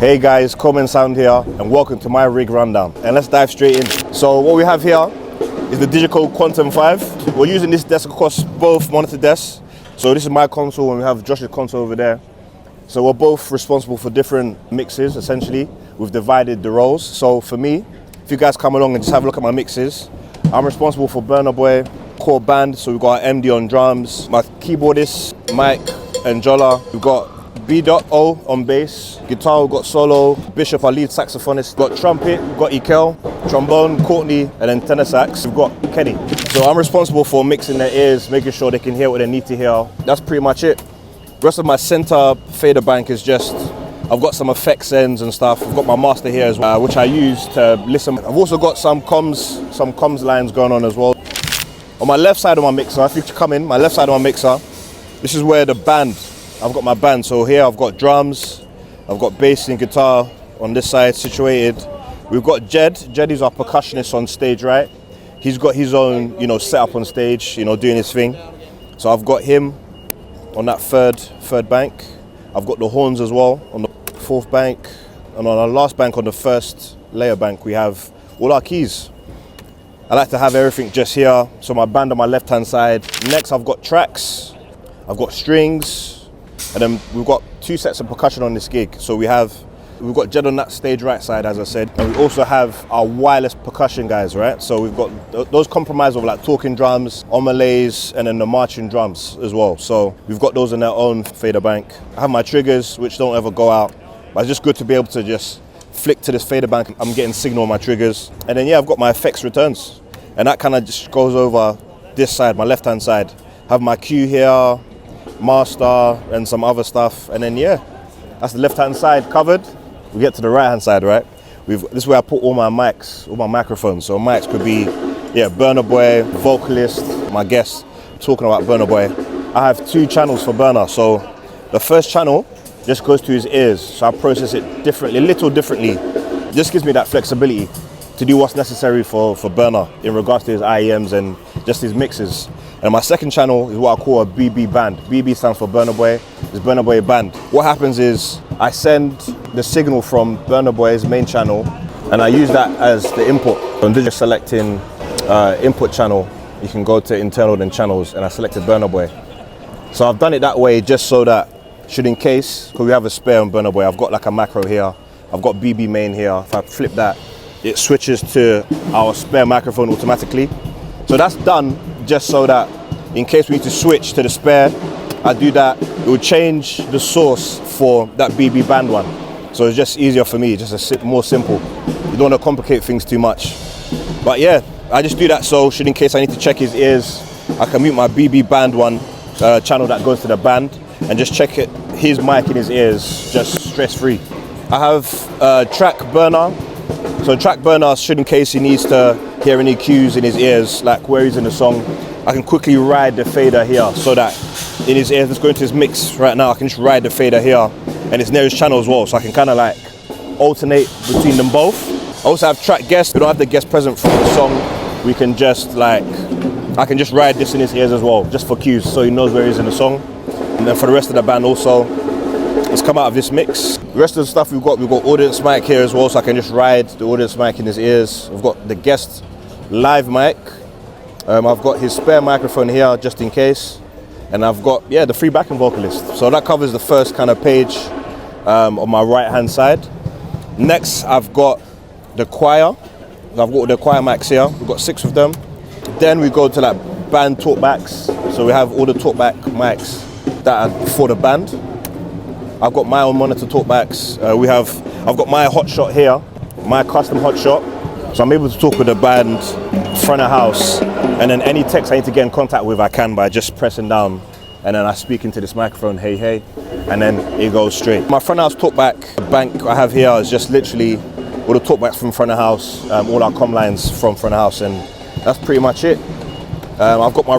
Hey guys, Common Sound here and welcome to my rig rundown, and let's dive straight in. So what we have here is the Digital Quantum 5. We're using this desk across both monitor desks. So this is my console and we have Josh's console over there. So we're both responsible for different mixes essentially. We've divided the roles. So for me, if you guys come along and just have a look at my mixes, I'm responsible for BURNABOY, core band. So we've got our MD on drums, my keyboardist, Mike and Jolla. We've got B.O on bass, guitar, we've got solo, Bishop, our lead saxophonist, we've got trumpet, we've got Ekel, trombone, Courtney, and then tenor sax, we've got Kenny. So I'm responsible for mixing their ears, making sure they can hear what they need to hear. That's pretty much it. The rest of my center fader bank is just, I've got some effects ends and stuff. I've got my master here as well, which I use to listen. I've also got some comms lines going on as well. On my left side of my mixer, if you come in, my left side of my mixer, this is where the band, I've got my band. So here I've got drums, I've got bass and guitar on this side situated. We've got Jed. Jed is our percussionist on stage, right? He's got his own, setup on stage, doing his thing. So I've got him on that third bank. I've got the horns as well on the fourth bank. And on our last bank, on the first layer bank, we have all our keys. I like to have everything just here. So my band on my left-hand side. Next, I've got tracks, I've got strings, and then we've got two sets of percussion on this gig. So we've got Jed on that stage right side, as I said, and we also have our wireless percussion guys, right? So we've got those comprised of like talking drums, omelees, and then the marching drums as well. So we've got those in their own fader bank. I have my triggers, which don't ever go out, but it's just good to be able to just flick to this fader bank. I'm getting signal on my triggers. And then yeah, I've got my effects returns, and that kind of just goes over this side, my left-hand side. I have my cue here, master, and some other stuff, and then yeah, that's the left-hand side covered. We get to the right-hand side, right? This is where I put all my mics, all my microphones. So mics could be, BURNABOY, vocalist, my guest, talking about BURNABOY. I have two channels for Burna. So the first channel just goes to his ears. So I process it differently, a little differently. It just gives me that flexibility to do what's necessary for Burna in regards to his IEMs and just his mixes. And my second channel is what I call a BB band. BB stands for BURNABOY. It's BURNABOY band. What happens is I send the signal from BURNABOY's main channel and I use that as the input. I'm just selecting input channel. You can go to internal then channels, and I selected BURNABOY. So I've done it that way just so that should in case, because we have a spare on BURNABOY, I've got like a macro here. I've got BB main here. If I flip that, it switches to our spare microphone automatically. So that's done just so that in case we need to switch to the spare, I do that. It will change the source for that BB band one. So it's just easier for me, just more simple. You don't want to complicate things too much. But yeah, I just do that so should in case I need to check his ears, I can mute my BB band one channel that goes to the band and just check his mic in his ears, just stress-free. I have track burner. So track burner should in case he needs to hear any cues in his ears, like where he's in the song, I can quickly ride the fader here so that in his ears, let's go into his mix right now, I can just ride the fader here and it's near his channel as well, so I can kind of like alternate between them both. I also have track guest. We don't have the guest present from the song. We can just like, I can just ride this in his ears as well, just for cues, so he knows where he's in the song. And then for the rest of the band also, it's come out of this mix. The rest of the stuff we've got audience mic here as well, so I can just ride the audience mic in his ears. We've got the guest live mic. I've got his spare microphone here just in case. And I've got, the free backing vocalist. So that covers the first kind of page on my right-hand side. Next, I've got the choir. I've got the choir mics here. We've got 6 of them. Then we go to like band talkbacks. So we have all the talkback mics that are for the band. I've got my own monitor talkbacks. I've got my hotshot here, my custom hotshot. So I'm able to talk with the band front of house, and then any text I need to get in contact with, I can by just pressing down, and then I speak into this microphone, hey, hey, and then it goes straight. My front of house talkback bank I have here is just literally all the talkbacks from front of house, all our comm lines from front of house, and that's pretty much it. I've got my